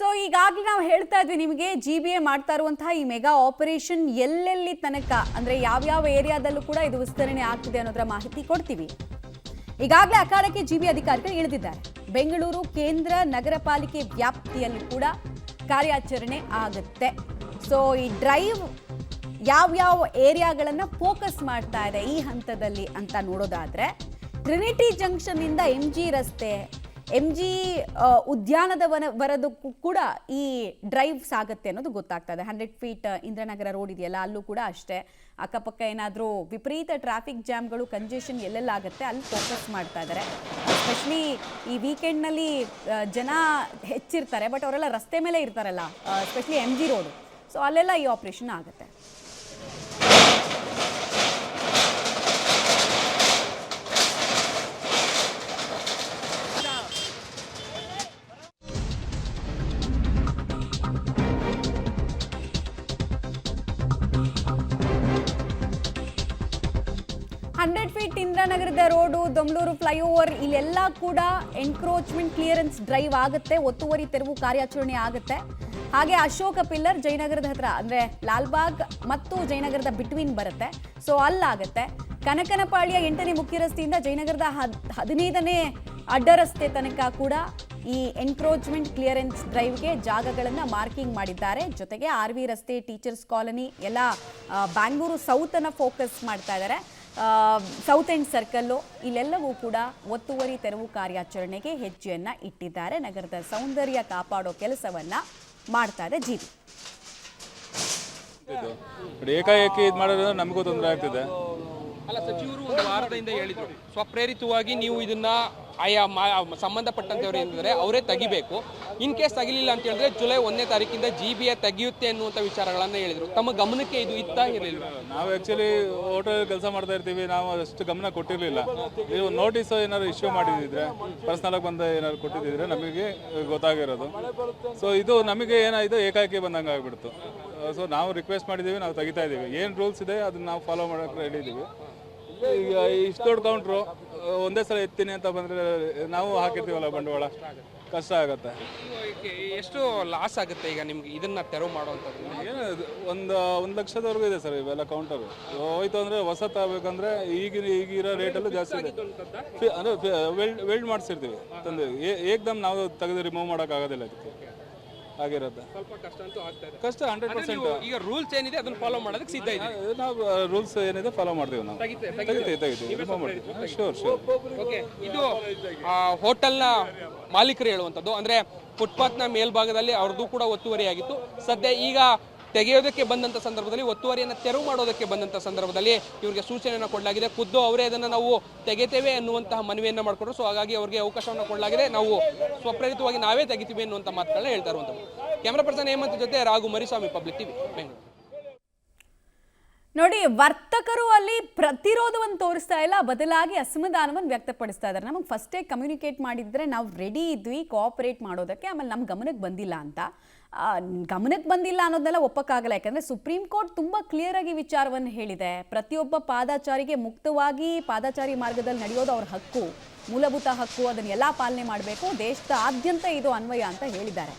So ಈಗಾಗಲೇ ನಾವು ಹೇಳ್ತಾ ಇದ್ವಿ ನಿಮಗೆ GBA ಮಾಡ್ತಾ ಇರುವಂತಹ ಈ ಮೆಗಾ ಆಪರೇಷನ್ ಎಲ್ಲೆಲ್ಲಿ ತನಕ ಅಂದ್ರೆ ಯಾವ ಏರಿಯಾದಲ್ಲೂ ಕೂಡ ಇದು ವಿಸ್ತರಣೆ ಆಗ್ತಿದೆ ಅನ್ನೋದರ ಮಾಹಿತಿ ಕೊಡ್ತೀವಿ. ಈಗಾಗಲೇ ಅಖಾಡಕ್ಕೆ GBA ಅಧಿಕಾರಿಗಳು ಇಳಿದಿದ್ದಾರೆ. ಬೆಂಗಳೂರು ಕೇಂದ್ರ ನಗರ ಪಾಲಿಕೆ ವ್ಯಾಪ್ತಿಯಲ್ಲಿ ಕೂಡ ಕಾರ್ಯಾಚರಣೆ ಆಗುತ್ತೆ. ಸೊ ಈ ಡ್ರೈವ್ ಯಾವ ಏರಿಯಾಗಳನ್ನು ಫೋಕಸ್ ಮಾಡ್ತಾ ಇದೆ ಈ ಹಂತದಲ್ಲಿ ಅಂತ ನೋಡೋದಾದ್ರೆ ಟ್ರಿನಿಟಿ ಜಂಕ್ಷನ್ ಇಂದ MG ರಸ್ತೆ MG ಉದ್ಯಾನದವರೆಗೂ ಕೂಡ ಈ ಡ್ರೈವ್ ಸಾಗುತ್ತೆ ಅನ್ನೋದು ಗೊತ್ತಾಗ್ತಾ ಇದೆ. 100 ಫೀಟ್ ಇಂದ್ರನಗರ ರೋಡ್ ಇದೆಯಲ್ಲ, ಅಲ್ಲೂ ಕೂಡ ಅಷ್ಟೇ. ಅಕ್ಕಪಕ್ಕ ಏನಾದರೂ ವಿಪರೀತ ಟ್ರಾಫಿಕ್ ಜಾಮ್ಗಳು, ಕಂಜೆಷನ್ ಎಲ್ಲೆಲ್ಲಾಗುತ್ತೆ ಅಲ್ಲಿ ಫೋಕಸ್ ಮಾಡ್ತಾ ಇದ್ದಾರೆ. ಎಸ್ಪೆಷಲಿ ಈ ವೀಕೆಂಡ್ನಲ್ಲಿ ಜನ ಹೆಚ್ಚಿರ್ತಾರೆ, ಬಟ್ ಅವರೆಲ್ಲ ರಸ್ತೆ ಮೇಲೆ ಇರ್ತಾರಲ್ಲ, ಎಸ್ಪೆಷಲಿ MG ರೋಡು. ಸೊ ಅಲ್ಲೆಲ್ಲ ಈ ಆಪರೇಷನ್ ಆಗುತ್ತೆ. ಫೀಟ್ ಇಂದ್ರನಗರದ ರೋಡು, ದೊಮ್ಲೂರು ಫ್ಲೈಓವರ್ ಇಲ್ಲೆಲ್ಲ ಕೂಡ ಎನ್ಕ್ರೋಚ್ಮೆಂಟ್ ಕ್ಲಿಯರೆನ್ಸ್ ಡ್ರೈವ್ ಆಗುತ್ತೆ, ಒತ್ತುವರಿ ತೆರವು ಕಾರ್ಯಾಚರಣೆ ಆಗುತ್ತೆ. ಹಾಗೆ ಅಶೋಕ ಪಿಲ್ಲರ್ ಜಯನಗರದ ಹತ್ರ ಅಂದ್ರೆ ಲಾಲ್ಬಾಗ್ ಮತ್ತು ಜಯನಗರದ ಬಿಟ್ವೀನ್ ಬರುತ್ತೆ, ಸೊ ಅಲ್ಲಾಗುತ್ತೆ. ಕನಕನಪಾಳ್ಯ 8ನೇ ಮುಖ್ಯ ರಸ್ತೆಯಿಂದ ಜಯನಗರದ 15ನೇ ಅಡ್ಡ ರಸ್ತೆ ತನಕ ಕೂಡ ಈ ಎನ್ಕ್ರೋಚ್ಮೆಂಟ್ ಕ್ಲಿಯರೆನ್ಸ್ ಡ್ರೈವ್ಗೆ ಜಾಗಗಳನ್ನು ಮಾರ್ಕಿಂಗ್ ಮಾಡಿದ್ದಾರೆ. ಜೊತೆಗೆ RV ರಸ್ತೆ, ಟೀಚರ್ಸ್ ಕಾಲನಿ ಎಲ್ಲ ಬ್ಯಾಂಗ್ಳೂರು ಸೌತ್ ಅನ್ನ ಫೋಕಸ್ ಮಾಡ್ತಾ ಇದ್ದಾರೆ. ಸೌತ್ ಎಂಡ್ ಸರ್ಕಲ್ಲು ಇಲ್ಲೆಲ್ಲವೂ ಕೂಡ ಒತ್ತುವರಿ ತೆರವು ಕಾರ್ಯಾಚರಣೆಗೆ ಹೆಜ್ಜೆಯನ್ನ ಇಟ್ಟಿದ್ದಾರೆ. ನಗರದ ಸೌಂದರ್ಯ ಕಾಪಾಡೋ ಕೆಲಸವನ್ನ ಮಾಡ್ತಾ ಇದೆ GBA. ಏಕಾಏಕಿ ಇದು ಮಾಡೋದ್ರಿಂದ ನಮಗೂ ತೊಂದರೆ ಆಗ್ತಿದೆ. ಅಲ್ಲ, ಸಚಿವರು ಒಂದು ವಾರದಿಂದ ಹೇಳಿದ್ರು ಸ್ವಪ್ರೇರಿತವಾಗಿ ನೀವು ಇದನ್ನ ಆಯಾ ಸಂಬಂಧಪಟ್ಟಂತವ್ರು ಏನಿದ್ದಾರೆ ಅವರೇ ತೆಗಿಬೇಕು. ಇನ್ ಕೇಸ್ ತೆಗಿಲಿಲ್ಲ ಅಂತ ಹೇಳಿದ್ರೆ ಜುಲೈ 1ನೇ ತಾರೀಕಿಂದ GBA ತೆಗೆಯುತ್ತೆ ಅನ್ನುವಂಥ ವಿಚಾರಗಳನ್ನ ಹೇಳಿದ್ರು. ತಮ್ಮ ಗಮನಕ್ಕೆ ಇದು ಇತ್ತಾ ಇರಲಿಲ್ಲ? ನಾವು ಆ್ಯಕ್ಚುಲಿ ಹೋಟೆಲ್ ಕೆಲಸ ಮಾಡ್ತಾ ಇರ್ತೀವಿ, ನಾವು ಅಷ್ಟು ಗಮನ ಕೊಟ್ಟಿರಲಿಲ್ಲ. ನೀವು ನೋಟಿಸ್ ಏನಾದ್ರು ಇಶ್ಯೂ ಮಾಡಿದ್ರೆ, ಪರ್ಸ್ನಲಾಗಿ ಬಂದು ಏನಾದ್ರು ಕೊಟ್ಟಿದ್ದಿದ್ರೆ ನಮಗೆ ಗೊತ್ತಾಗಿರೋದು. ಸೊ ಇದು ನಮಗೆ ಏನಾಯಿತು, ಏಕಾಏಕಿ ಬಂದಂಗೆ ಆಗಿಬಿಡ್ತು. ಸೊ ನಾವು ರಿಕ್ವೆಸ್ಟ್ ಮಾಡಿದ್ದೀವಿ, ನಾವು ತೆಗಿತಾ ಇದ್ದೀವಿ. ಏನು ರೂಲ್ಸ್ ಇದೆ ಅದನ್ನ ನಾವು ಫಾಲೋ ಮಾಡೋಕ್ಕೆ ಹೇಳಿದ್ದೀವಿ. ಈಗ ಇಷ್ಟು ದೊಡ್ಡ ಕೌಂಟ್ರು ಒಂದೇ ಸಲ ಎತ್ತೀನಿ ಅಂತ ಬಂದರೆ ನಾವು ಹಾಕಿರ್ತೀವಲ್ಲ ಬಂಡವಾಳ, ಕಷ್ಟ ಆಗುತ್ತೆ. ಎಷ್ಟು ಲಾಸ್ ಆಗುತ್ತೆ ಈಗ ನಿಮ್ಗೆ ಇದನ್ನ ತೆರವು ಮಾಡುವಂಥದ್ದು? ಏನು ಒಂದು ಲಕ್ಷದವರೆಗೂ ಇದೆ ಸರ್ ಇವೆಲ್ಲ ಕೌಂಟರು. ಹೋಯ್ತು ಅಂದರೆ ಹೊಸ ತಗೋಬೇಕಂದ್ರೆ ಈಗಿರೋ ರೇಟಲ್ಲೂ ಜಾಸ್ತಿ ಇದೆ. ಅಂದರೆ ವೆಲ್ಡ್ ಮಾಡಿಸಿರ್ತೀವಿ ತಂದು ಏಕ್ದಮ್ ನಾವು ತೆಗೆದು ರಿಮೂವ್ ಮಾಡೋಕ್ಕಾಗೋದಿಲ್ಲ. ಅದಕ್ಕೆ ಆಗಿರುತ್ತೆ ಸ್ವಲ್ಪ ಕಷ್ಟ ಅಂತೂ ಆಗ್ತಾ ಇದೆ. ಕಷ್ಟ 100%. ಈಗ ರೂಲ್ಸ್ ಏನಿದೆ ಅದನ್ನ ಫಾಲೋ ಮಾಡೋದಕ್ಕೆ ಸಿದ್ಧ ಇದೆ. ನಾವು ರೂಲ್ಸ್ ಏನಿದೆ ಫಾಲೋ ಮಾಡ್ತೀವಿ. ನಾವು ತೆಗಿತೀವಿ ರಿಮೂವ್ ಮಾಡ್ತೀವಿ. ಶೋರ್. ಓಕೆ, ಇದು ಹೋಟೆಲ್ನ ಮಾಲೀಕರು ಹೇಳುವಂಥದ್ದು. ಅಂದರೆ ಫುಟ್ಪಾತ್ನ ಮೇಲ್ಭಾಗದಲ್ಲಿ ಅವ್ರದ್ದು ಕೂಡ ಒತ್ತುವರಿಯಾಗಿತ್ತು. ಸದ್ಯ ಈಗ ತೆಗೆಯೋದಕ್ಕೆ ಬಂದಂಥ ಸಂದರ್ಭದಲ್ಲಿ, ಒತ್ತುವರಿಯನ್ನು ತೆರವು ಮಾಡೋದಕ್ಕೆ ಬಂದಂಥ ಸಂದರ್ಭದಲ್ಲಿ ಇವರಿಗೆ ಸೂಚನೆಯನ್ನು ಕೊಡಲಾಗಿದೆ. ಖುದ್ದು ಅವರೇ ಅದನ್ನು ನಾವು ತೆಗೆತೇವೆ ಅನ್ನುವಂತಹ ಮನವಿಯನ್ನು ಮಾಡಿಕೊಂಡ್ರು. ಸೊ ಹಾಗಾಗಿ ಅವರಿಗೆ ಅವಕಾಶವನ್ನು ಕೊಡಲಾಗಿದೆ. ನಾವು ಸ್ವಪ್ರೇರಿತವಾಗಿ ನಾವೇ ತೆಗಿತೀವಿ ಅನ್ನುವಂಥ ಮಾತುಗಳನ್ನ ಹೇಳ್ತಾ ಇರುವಂಥದ್ದು. ಕ್ಯಾಮ್ರಾ ಪರ್ಸನ್ ಹೇಮಂತ್ ಜೊತೆ ರಾಘು ಮರಿಸ್ವಾಮಿ, ಪಬ್ಲಿಕ್ ಟಿವಿ, ಬೆಂಗಳೂರು. ನೋಡಿ, ವರ್ತಕರು ಅಲ್ಲಿ ಪ್ರತಿರೋಧವನ್ನು ತೋರಿಸ್ತಾ ಇಲ್ಲ, ಬದಲಾಗಿ ಅಸಮಾಧಾನವನ್ನು ವ್ಯಕ್ತಪಡಿಸ್ತಾ ಇದ್ದಾರೆ. ನಮಗೆ ಫಸ್ಟೇ ಕಮ್ಯುನಿಕೇಟ್ ಮಾಡಿದ್ರೆ ನಾವು ರೆಡಿ ಇದ್ವಿ ಕೋಆಪರೇಟ್ ಮಾಡೋದಕ್ಕೆ, ಆಮೇಲೆ ನಮ್ಮ ಗಮನಕ್ಕೆ ಬಂದಿಲ್ಲ ಅಂತ. ಗಮನಕ್ಕೆ ಬಂದಿಲ್ಲ ಅನ್ನೋದನ್ನೆಲ್ಲ ಒಪ್ಪಕ್ಕಾಗಲ್ಲ. ಯಾಕಂದರೆ ಸುಪ್ರೀಂ ಕೋರ್ಟ್ ತುಂಬ ಕ್ಲಿಯರ್ ಆಗಿ ವಿಚಾರವನ್ನು ಹೇಳಿದೆ. ಪ್ರತಿಯೊಬ್ಬ ಪಾದಾಚಾರಿಗೆ ಮುಕ್ತವಾಗಿ ಪಾದಾಚಾರಿ ಮಾರ್ಗದಲ್ಲಿ ನಡೆಯೋದು ಅವ್ರ ಹಕ್ಕು, ಮೂಲಭೂತ ಹಕ್ಕು, ಅದನ್ನೆಲ್ಲ ಪಾಲನೆ ಮಾಡಬೇಕು. ದೇಶದಾದ್ಯಂತ ಇದು ಅನ್ವಯ ಅಂತ ಹೇಳಿದ್ದಾರೆ.